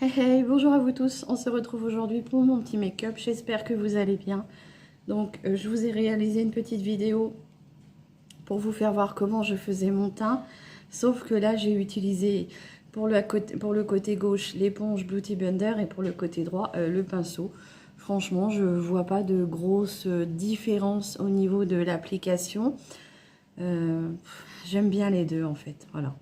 Hey hey, bonjour à vous tous, on se retrouve aujourd'hui pour mon petit make-up, j'espère que vous allez bien. Donc je vous ai réalisé une petite vidéo pour vous faire voir comment je faisais mon teint, sauf que là j'ai utilisé pour le côté gauche l'éponge Beauty Blender et pour le côté droit le pinceau. Franchement, je vois pas de grosse différence au niveau de l'application. J'aime bien les deux en fait, voilà.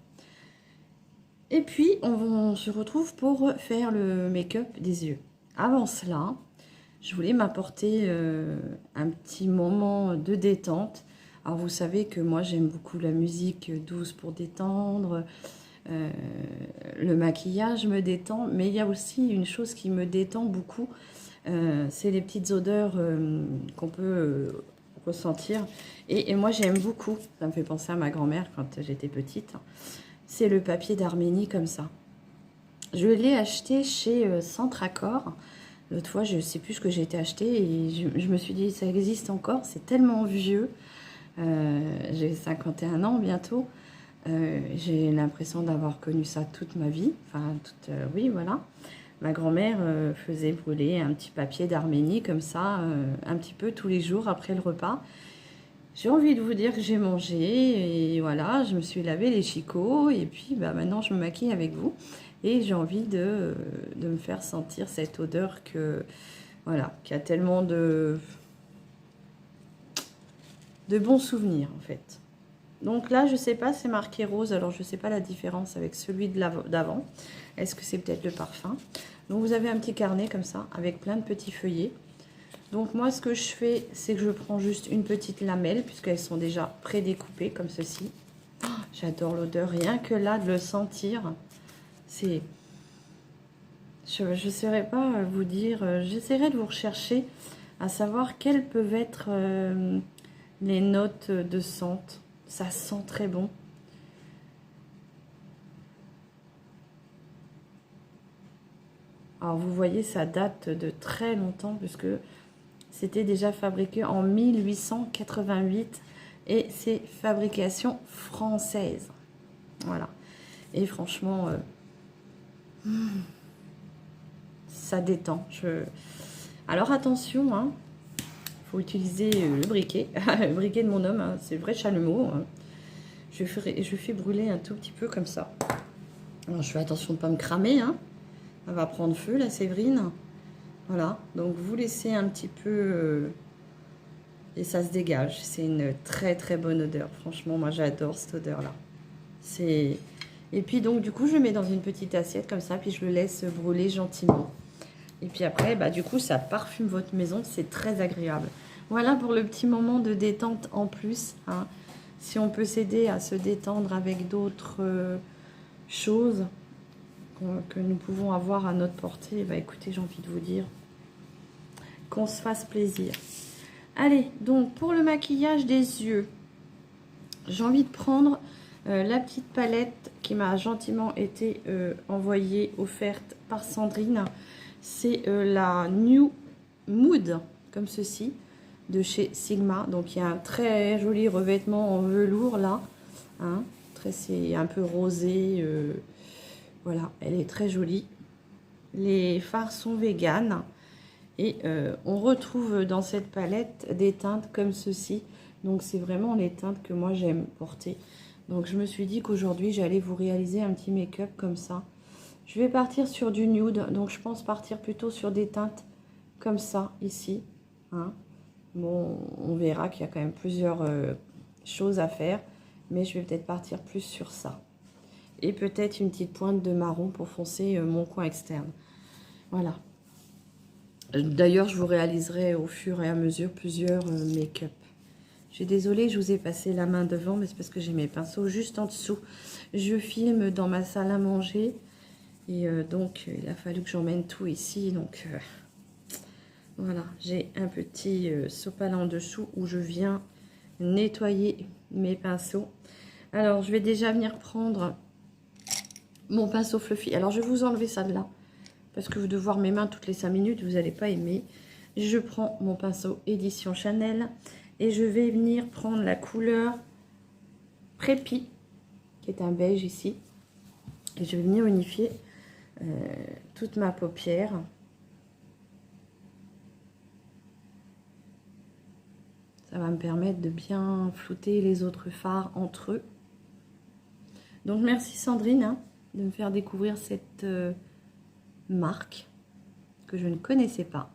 Et puis, on se retrouve pour faire le make-up des yeux. Avant cela, je voulais m'apporter un petit moment de détente. Alors, vous savez que moi, j'aime beaucoup la musique douce pour détendre. euh, le maquillage me détend. Mais il y a aussi une chose qui me détend beaucoup. C'est les petites odeurs qu'on peut ressentir. Et moi, j'aime beaucoup. Ça me fait penser à ma grand-mère quand j'étais petite. C'est le papier d'Arménie comme ça. Je l'ai acheté chez Centre Accord. L'autre fois, je ne sais plus ce que j'ai été acheté et je me suis dit, ça existe encore, c'est tellement vieux. J'ai 51 ans bientôt. J'ai l'impression d'avoir connu ça toute ma vie. Enfin, oui, voilà. Ma grand-mère faisait brûler un petit papier d'Arménie comme ça, un petit peu tous les jours après le repas. J'ai envie de vous dire que j'ai mangé et voilà, je me suis lavé les chicots et puis maintenant je me maquille avec vous et j'ai envie de me faire sentir cette odeur voilà, qui a tellement de bons souvenirs en fait. Donc là, je sais pas, c'est marqué rose, alors je sais pas la différence avec celui d'avant. Est-ce que c'est peut-être le parfum? Donc vous avez un petit carnet comme ça avec plein de petits feuillets. Donc moi, ce que je fais, c'est que je prends juste une petite lamelle, puisqu'elles sont déjà pré-découpées, comme ceci. Oh, j'adore l'odeur, rien que là, de le sentir, c'est... Je ne saurais pas vous dire, j'essaierai de vous rechercher, à savoir quelles peuvent être les notes de sente. Ça sent très bon. Alors vous voyez, ça date de très longtemps, puisque c'était déjà fabriqué en 1888 et c'est fabrication française. Voilà. Et franchement, ça détend. Alors attention, hein, faut utiliser le briquet, le briquet de mon homme, hein, c'est vrai chalumeau. Hein. Je fais brûler un tout petit peu comme ça. Alors je fais attention de ne pas me cramer. Hein. Elle va prendre feu, la Séverine. Voilà. Donc vous laissez un petit peu... et ça se dégage. C'est une très très bonne odeur. Franchement, moi j'adore cette odeur-là. C'est... Et puis donc du coup, je le mets dans une petite assiette comme ça, puis je le laisse brûler gentiment. Et puis après, du coup, ça parfume votre maison, c'est très agréable. Voilà pour le petit moment de détente en plus. Hein. Si on peut s'aider à se détendre avec d'autres choses que nous pouvons avoir à notre portée, écoutez, j'ai envie de vous dire qu'on se fasse plaisir. Allez, donc pour le maquillage des yeux, j'ai envie de prendre la petite palette qui m'a gentiment été envoyée, offerte par Sandrine. C'est la New Mood, comme ceci, de chez Sigma. Donc il y a un très joli revêtement en velours là. Hein, c'est un peu rosé. Voilà, elle est très jolie. Les fards sont véganes. Et on retrouve dans cette palette des teintes comme ceci. Donc c'est vraiment les teintes que moi j'aime porter. Donc je me suis dit qu'aujourd'hui j'allais vous réaliser un petit make-up comme ça. Je vais partir sur du nude. Donc je pense partir plutôt sur des teintes comme ça ici. Hein. Bon, on verra qu'il y a quand même plusieurs choses à faire. Mais je vais peut-être partir plus sur ça. Et peut-être une petite pointe de marron pour foncer mon coin externe. Voilà. D'ailleurs, je vous réaliserai au fur et à mesure plusieurs make-up. Je suis désolée, je vous ai passé la main devant, mais c'est parce que j'ai mes pinceaux juste en dessous. Je filme dans ma salle à manger. Et donc, il a fallu que j'emmène tout ici. Donc, voilà, j'ai un petit sopalin en dessous où je viens nettoyer mes pinceaux. Alors, je vais déjà venir prendre mon pinceau fluffy. Alors, je vais vous enlever ça de là. Parce que vous devez voir mes mains toutes les 5 minutes, vous n'allez pas aimer. Je prends mon pinceau édition Chanel et je vais venir prendre la couleur Prépi, qui est un beige ici. Et je vais venir unifier toute ma paupière. Ça va me permettre de bien flouter les autres fards entre eux. Donc merci Sandrine hein, de me faire découvrir cette marque que je ne connaissais pas.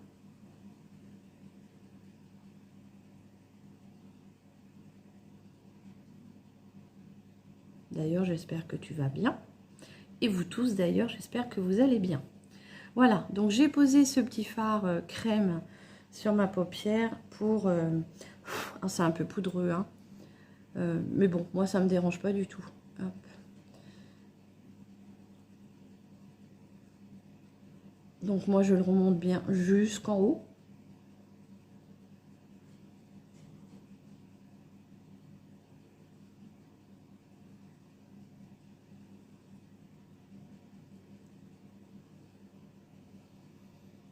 D'ailleurs, j'espère que tu vas bien. Et vous tous, d'ailleurs, j'espère que vous allez bien. Voilà, donc j'ai posé ce petit fard crème sur ma paupière pour... c'est un peu poudreux, hein. Mais bon, moi, ça ne me dérange pas du tout. Hop. Donc moi, je le remonte bien jusqu'en haut.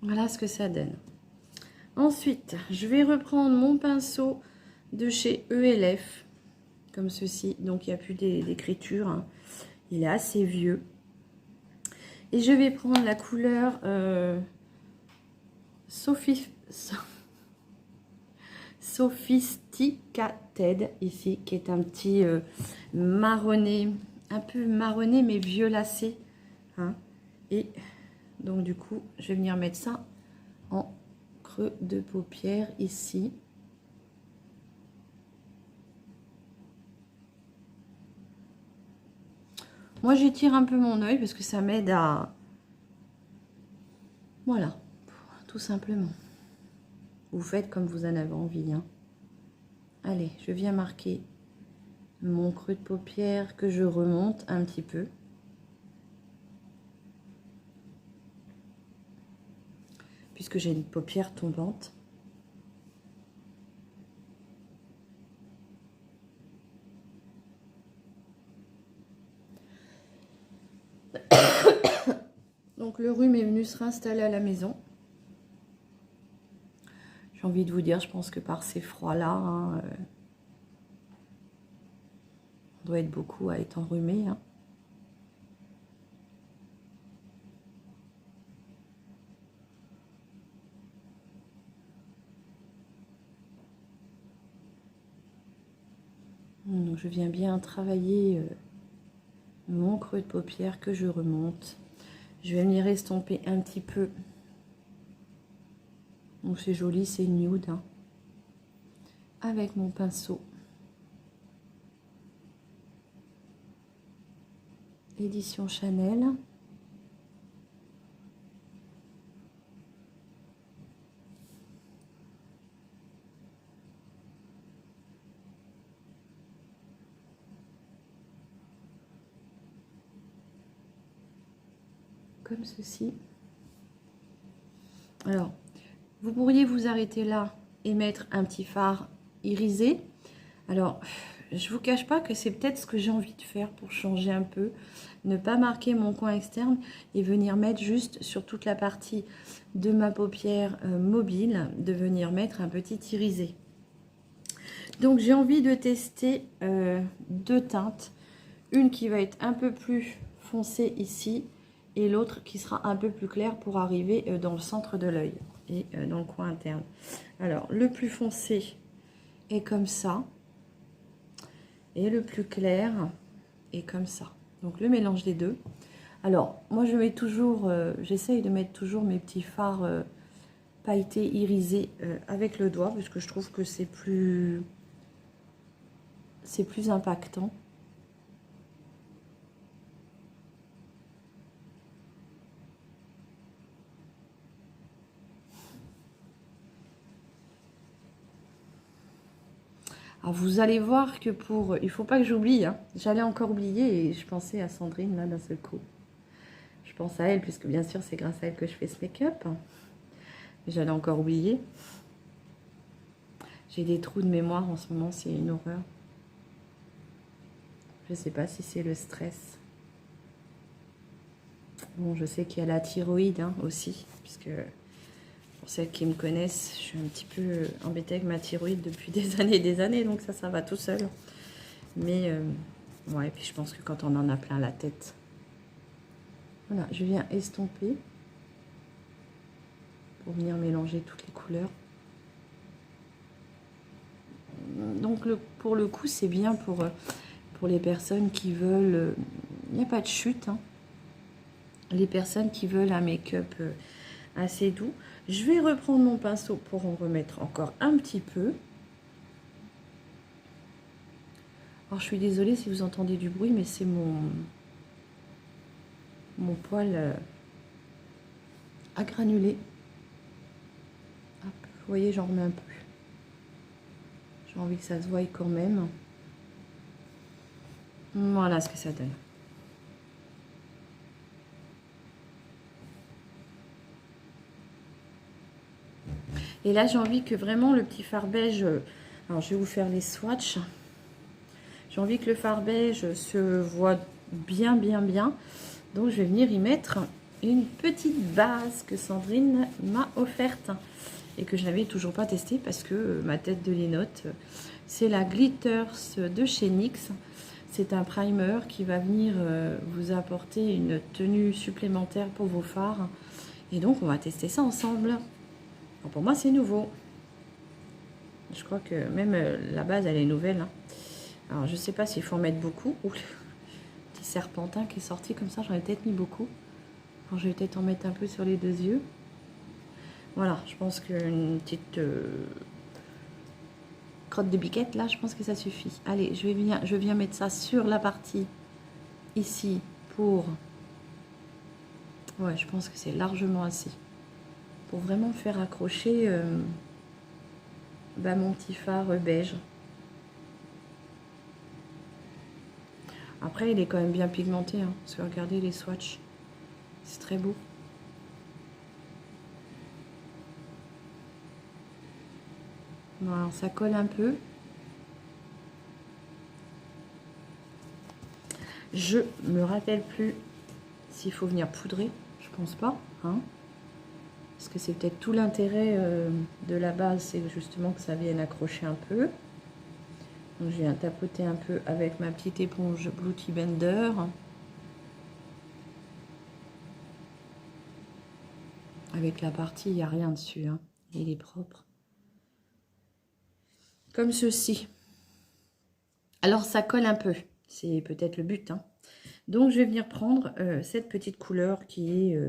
Voilà ce que ça donne. Ensuite, je vais reprendre mon pinceau de chez ELF, comme ceci. Donc, il n'y a plus d'écriture. Hein. Il est assez vieux. Et je vais prendre la couleur Sophisticated, ici, qui est un petit marronné, un peu marronné, mais violacé. Hein. Et donc, du coup, je vais venir mettre ça en creux de paupière ici. Moi, j'étire un peu mon œil parce que ça m'aide à... Voilà, tout simplement. Vous faites comme vous en avez envie. Hein. Allez, je viens marquer mon creux de paupière que je remonte un petit peu. Puisque j'ai une paupière tombante. Donc le rhume est venu se réinstaller à la maison. J'ai envie de vous dire, je pense que par ces froids-là, hein, on doit être beaucoup à être enrhumé. Hein. Donc je viens bien travailler mon creux de paupière que je remonte. Je vais venir estomper un petit peu. Donc c'est joli, c'est nude. Hein. Avec mon pinceau. Édition Chanel. Comme ceci. Alors, vous pourriez vous arrêter là et mettre un petit fard irisé. Alors, je vous cache pas que c'est peut-être ce que j'ai envie de faire pour changer un peu. Ne pas marquer mon coin externe et venir mettre juste sur toute la partie de ma paupière mobile, de venir mettre un petit irisé. Donc, j'ai envie de tester deux teintes. Une qui va être un peu plus foncée ici et l'autre qui sera un peu plus claire pour arriver dans le centre de l'œil et dans le coin interne. Alors, le plus foncé est comme ça et le plus clair est comme ça. Donc, le mélange des deux. Alors, moi, je mets toujours, j'essaye de mettre toujours mes petits fards pailletés, irisés avec le doigt parce que je trouve que c'est plus impactant. Alors vous allez voir que pour... Il ne faut pas que j'oublie. Hein. J'allais encore oublier et je pensais à Sandrine là d'un seul coup. Je pense à elle puisque bien sûr c'est grâce à elle que je fais ce make-up. J'allais encore oublier. J'ai des trous de mémoire en ce moment, c'est une horreur. Je ne sais pas si c'est le stress. Bon, je sais qu'il y a la thyroïde hein, aussi, puisque... Pour celles qui me connaissent, je suis un petit peu embêtée avec ma thyroïde depuis des années, donc ça va tout seul. Mais, ouais, puis je pense que quand on en a plein la tête. Voilà, je viens estomper pour venir mélanger toutes les couleurs. Donc pour le coup, c'est bien pour les personnes qui veulent... Il n'y a pas de chute, hein. Les personnes qui veulent un make-up assez doux. Je vais reprendre mon pinceau pour en remettre encore un petit peu. Alors, je suis désolée si vous entendez du bruit, mais c'est mon poêle à granulés. Hop, vous voyez, j'en remets un peu. J'ai envie que ça se voie quand même. Voilà ce que ça donne. Et là, j'ai envie que vraiment le petit fard beige... Alors, je vais vous faire les swatchs. J'ai envie que le fard beige se voit bien, bien, bien. Donc, je vais venir y mettre une petite base que Sandrine m'a offerte et que je n'avais toujours pas testée parce que ma tête de linotte, c'est la Glitters de chez NYX. C'est un primer qui va venir vous apporter une tenue supplémentaire pour vos fards. Et donc, on va tester ça ensemble. Alors, pour moi, c'est nouveau. Je crois que même la base, elle est nouvelle, hein. Alors, je sais pas s'il faut en mettre beaucoup. Ouh, le petit serpentin qui est sorti comme ça, j'en ai peut-être mis beaucoup. Alors, je vais peut-être en mettre un peu sur les deux yeux. Voilà, je pense qu'une petite crotte de biquette, là, je pense que ça suffit. Allez, je viens mettre ça sur la partie ici pour... Ouais, je pense que c'est largement assez. Pour vraiment faire accrocher mon petit fard beige. Après, il est quand même bien pigmenté, hein, parce que regardez les swatchs. C'est très beau. Voilà, ça colle un peu. Je me rappelle plus s'il faut venir poudrer. Je pense pas, hein. Parce que c'est peut-être tout l'intérêt de la base, c'est justement que ça vienne accrocher un peu. Donc je viens tapoter un peu avec ma petite éponge Beauty Blender. Avec la partie, il n'y a rien dessus, hein. Il est propre. Comme ceci. Alors ça colle un peu, c'est peut-être le but, hein. Donc je vais venir prendre cette petite couleur qui est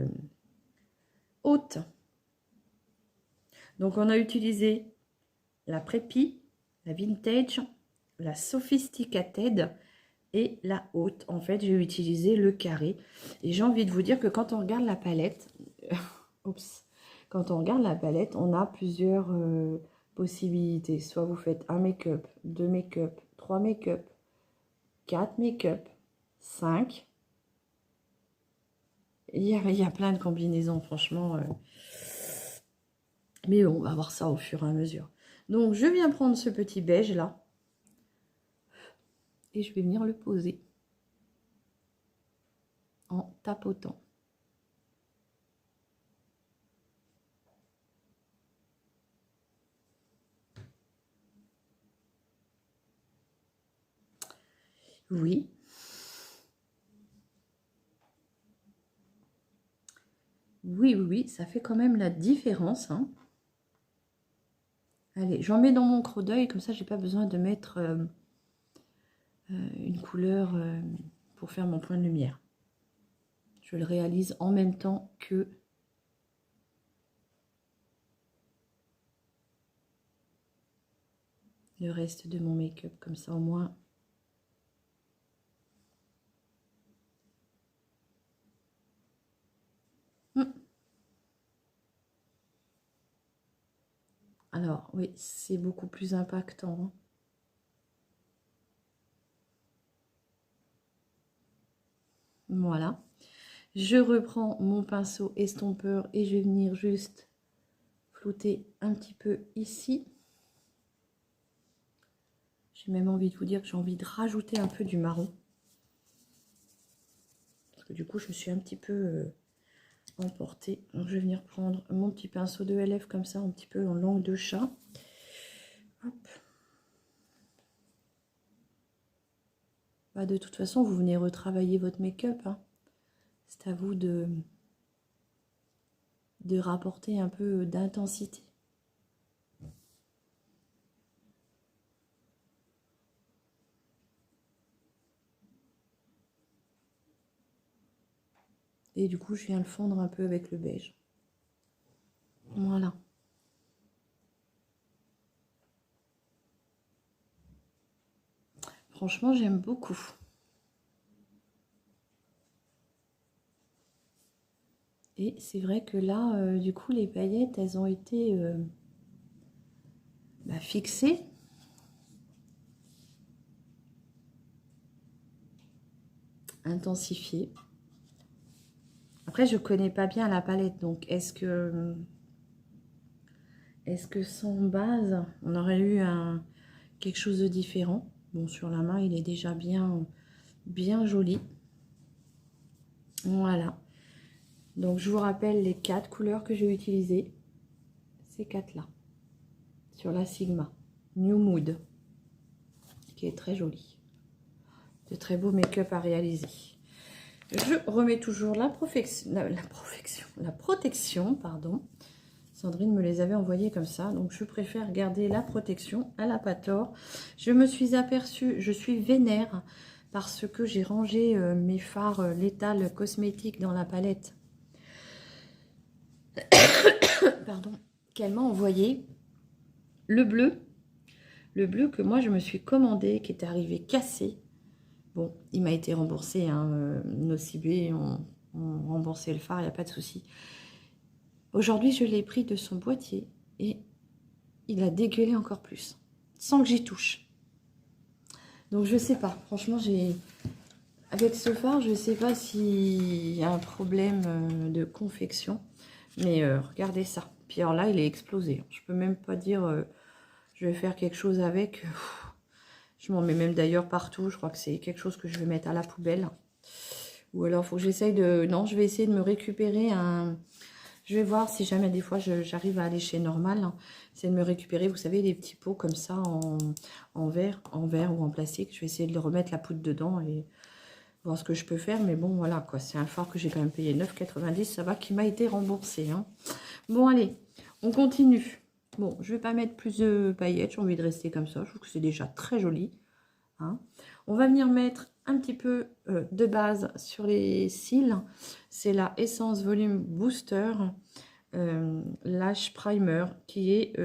haute. Donc on a utilisé la Preppy, la Vintage, la Sophisticated et la haute. En fait, j'ai utilisé le carré. Et j'ai envie de vous dire que quand on regarde la palette, oups, quand on regarde la palette, on a plusieurs possibilités. Soit vous faites un make-up, 2 make-up, 3 make-up, 4 make-up, 5. Il y a plein de combinaisons, franchement. Mais bon, on va voir ça au fur et à mesure. Donc, je viens prendre ce petit beige là. Et je vais venir le poser en tapotant. Oui. Oui, oui, oui, ça fait quand même la différence, hein. Allez, j'en mets dans mon creux d'œil, comme ça, j'ai pas besoin de mettre une couleur pour faire mon point de lumière. Je le réalise en même temps que le reste de mon make-up, comme ça au moins. Alors, oui, c'est beaucoup plus impactant, hein. Voilà. Je reprends mon pinceau estompeur et je vais venir juste flouter un petit peu ici. J'ai même envie de vous dire que j'ai envie de rajouter un peu du marron. Parce que du coup, je me suis un petit peu emportée. Donc, je vais venir prendre mon petit pinceau de LF comme ça, un petit peu en langue de chat. Hop. Bah, de toute façon, vous venez retravailler votre make-up, hein. C'est à vous de rapporter un peu d'intensité. Et du coup, je viens le fondre un peu avec le beige. Voilà. Franchement, j'aime beaucoup. Et c'est vrai que là, du coup, les paillettes, elles ont été fixées. Intensifiées. Après, je connais pas bien la palette, donc est-ce que sans base, on aurait eu quelque chose de différent? Bon, sur la main, il est déjà bien joli. Voilà. Donc, je vous rappelle les 4 couleurs que j'ai utilisées. Ces 4-là. Sur la Sigma. New Mood. Qui est très jolie. De très beau make-up à réaliser. Je remets toujours la protection, pardon. Sandrine me les avait envoyées comme ça, donc je préfère garder la protection, elle n'a pas tort. Je me suis aperçue, je suis vénère parce que j'ai rangé mes fards Lethal cosmétiques dans la palette. Pardon, qu'elle m'a envoyé. Le bleu que moi je me suis commandé, qui est arrivé cassé. Bon, il m'a été remboursé, hein, Nocibé, on remboursé le fard, il n'y a pas de souci. Aujourd'hui, je l'ai pris de son boîtier et il a dégueulé encore plus, sans que j'y touche. Donc, je sais pas. Franchement, avec ce fard, je sais pas s'il y a un problème de confection. Mais regardez ça. Puis alors là, il est explosé. Je peux même pas dire je vais faire quelque chose avec. Je m'en mets même d'ailleurs partout. Je crois que c'est quelque chose que je vais mettre à la poubelle. Ou alors, il faut que j'essaye de... Non, je vais essayer de me récupérer un... Je vais voir si jamais des fois j'arrive à aller chez Normal. C'est de me récupérer, vous savez, des petits pots comme ça en verre ou en plastique. Je vais essayer de le remettre la poudre dedans et voir ce que je peux faire. Mais bon, voilà quoi. C'est un fard que j'ai quand même payé 9,90. Ça va, qui m'a été remboursé. Hein. Bon, allez, on continue. Bon, je vais pas mettre plus de paillettes. J'ai envie de rester comme ça. Je trouve que c'est déjà très joli. Hein. On va venir mettre un petit peu de base sur les cils. C'est la Essence Volume Booster Lash Primer qui est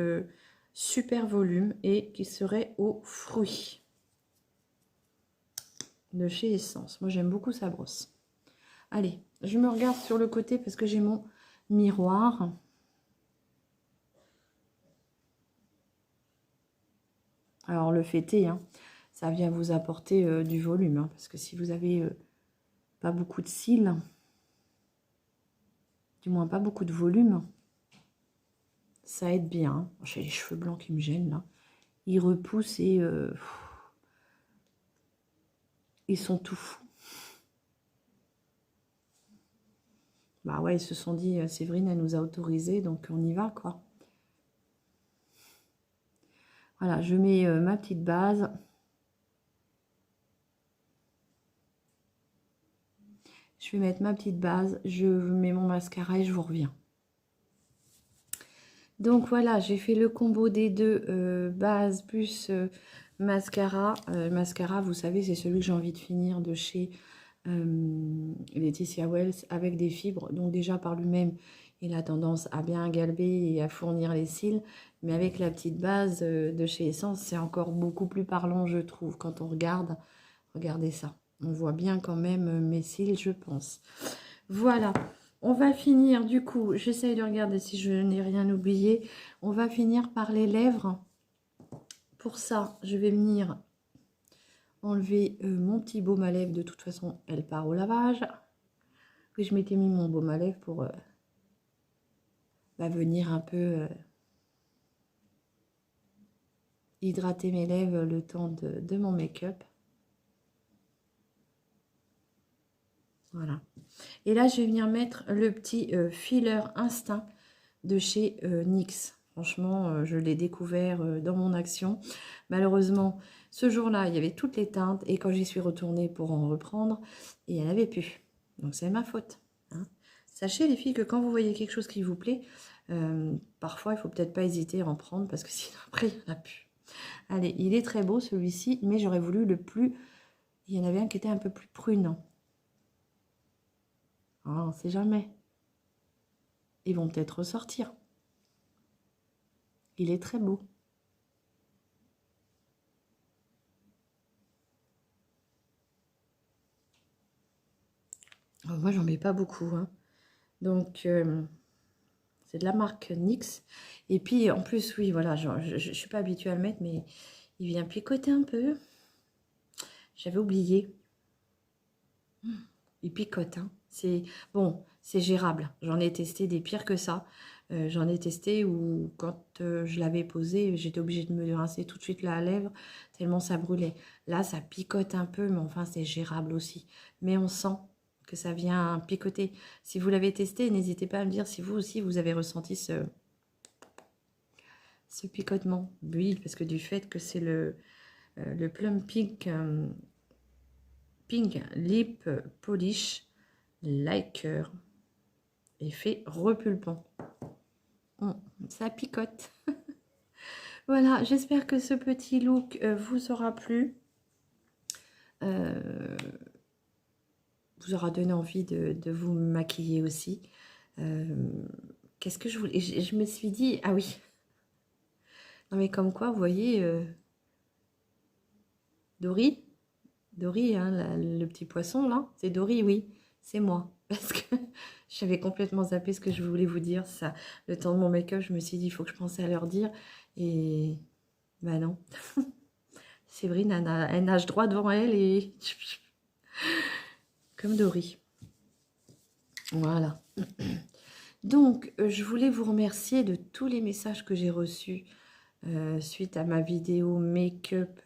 super volume et qui serait aux fruits de chez Essence. Moi, j'aime beaucoup sa brosse. Allez, je me regarde sur le côté parce que j'ai mon miroir. Alors, le fêté, hein, ça vient vous apporter du volume. Hein, parce que si vous avez pas beaucoup de cils, du moins pas beaucoup de volume, ça aide bien. Hein. J'ai les cheveux blancs qui me gênent, là. Ils repoussent et ils sont tout fous. Bah ouais, ils se sont dit, Séverine, elle nous a autorisé, donc on y va, quoi. Voilà, je mets ma petite base. Je vais mettre ma petite base, je mets mon mascara et je vous reviens. Donc voilà, j'ai fait le combo des deux, base plus mascara. Mascara, vous savez, c'est celui que j'ai envie de finir de chez Laetitia Wells avec des fibres. Donc déjà par lui-même, il a tendance à bien galber et à fournir les cils. Mais avec la petite base de chez Essence, c'est encore beaucoup plus parlant, je trouve. Quand on regarde, regardez ça. On voit bien quand même mes cils, je pense. Voilà. On va finir, du coup, j'essaye de regarder si je n'ai rien oublié. On va finir par les lèvres. Pour ça, je vais venir enlever mon petit baume à lèvres. De toute façon, elle part au lavage. Et je m'étais mis mon baume à lèvres pour venir un peu hydrater mes lèvres le temps de mon make-up. Voilà. Et là, je vais venir mettre le petit filler Instinct de chez NYX. Franchement, je l'ai découvert dans mon action. Malheureusement, ce jour-là, il y avait toutes les teintes. Et quand j'y suis retournée pour en reprendre, il n'y en avait plus. Donc, c'est ma faute. Hein. Sachez les filles que quand vous voyez quelque chose qui vous plaît, parfois il faut peut-être pas hésiter à en prendre parce que sinon après il n'y en a plus. Allez, il est très beau celui-ci, mais j'aurais voulu le plus... Il y en avait un qui était un peu plus prune. Ah, on ne sait jamais. Ils vont peut-être ressortir. Il est très beau. Moi, j'en mets pas beaucoup, hein. Donc, c'est de la marque NYX. Et puis, en plus, oui, voilà, je ne suis pas habituée à le mettre, mais il vient picoter un peu. J'avais oublié. Il picote, hein. C'est bon, c'est gérable. J'en ai testé des pires que ça. J'en ai testé où, quand je l'avais posé, j'étais obligée de me rincer tout de suite la lèvre, tellement ça brûlait. Là, ça picote un peu, mais enfin, c'est gérable aussi. Mais on sent que ça vient picoter. Si vous l'avez testé, n'hésitez pas à me dire si vous aussi, vous avez ressenti ce picotement. Oui, parce que du fait que c'est le Plum Pink, Pink Lip Polish Liker, effet repulpant. Ça picote. Voilà, j'espère que ce petit look vous aura plu. Vous aura donné envie de vous maquiller aussi. Qu'est-ce que je voulais... Je me suis dit... Ah oui. Non mais comme quoi, vous voyez... Dory, hein, le petit poisson là, c'est Dory, oui, c'est moi. Parce que j'avais complètement zappé ce que je voulais vous dire. Ça, le temps de mon make-up, je me suis dit, il faut que je pense à leur dire. Et bah non. Séverine, elle nage droit devant elle et... Comme Dory. Voilà. Donc, je voulais vous remercier de tous les messages que j'ai reçus suite à ma vidéo make-up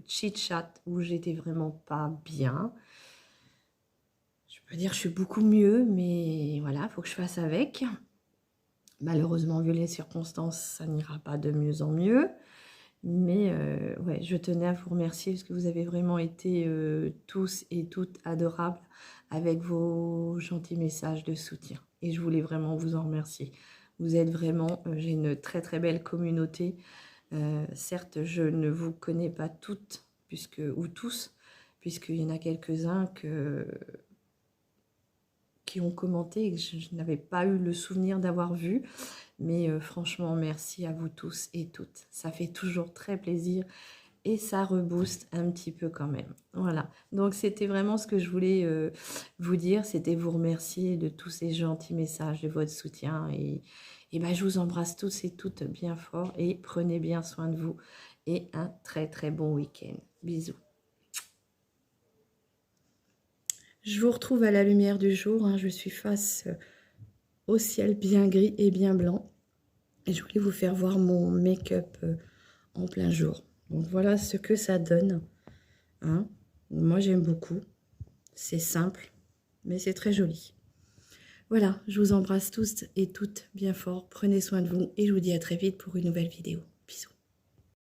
chit-chat où j'étais vraiment pas bien. Je peux dire que je suis beaucoup mieux, mais voilà, il faut que je fasse avec. Malheureusement, vu les circonstances, ça n'ira pas de mieux en mieux. Mais ouais, je tenais à vous remercier parce que vous avez vraiment été tous et toutes adorables avec vos gentils messages de soutien. Et je voulais vraiment vous en remercier. Vous êtes vraiment, j'ai une très très belle communauté. Certes, je ne vous connais pas toutes ou tous, puisqu'il y en a quelques-uns qui ont commenté et que je n'avais pas eu le souvenir d'avoir vu. Mais franchement, merci à vous tous et toutes. Ça fait toujours très plaisir et ça rebooste un petit peu quand même. Voilà, donc c'était vraiment ce que je voulais vous dire. C'était vous remercier de tous ces gentils messages, de votre soutien. Et ben, je vous embrasse tous et toutes bien fort et prenez bien soin de vous. Et un très très bon week-end. Bisous. Je vous retrouve à la lumière du jour. Hein. Je suis face au ciel bien gris et bien blanc. Et je voulais vous faire voir mon make-up en plein jour. Donc voilà ce que ça donne. Hein. Moi j'aime beaucoup. C'est simple, mais c'est très joli. Voilà, je vous embrasse tous et toutes bien fort. Prenez soin de vous et je vous dis à très vite pour une nouvelle vidéo.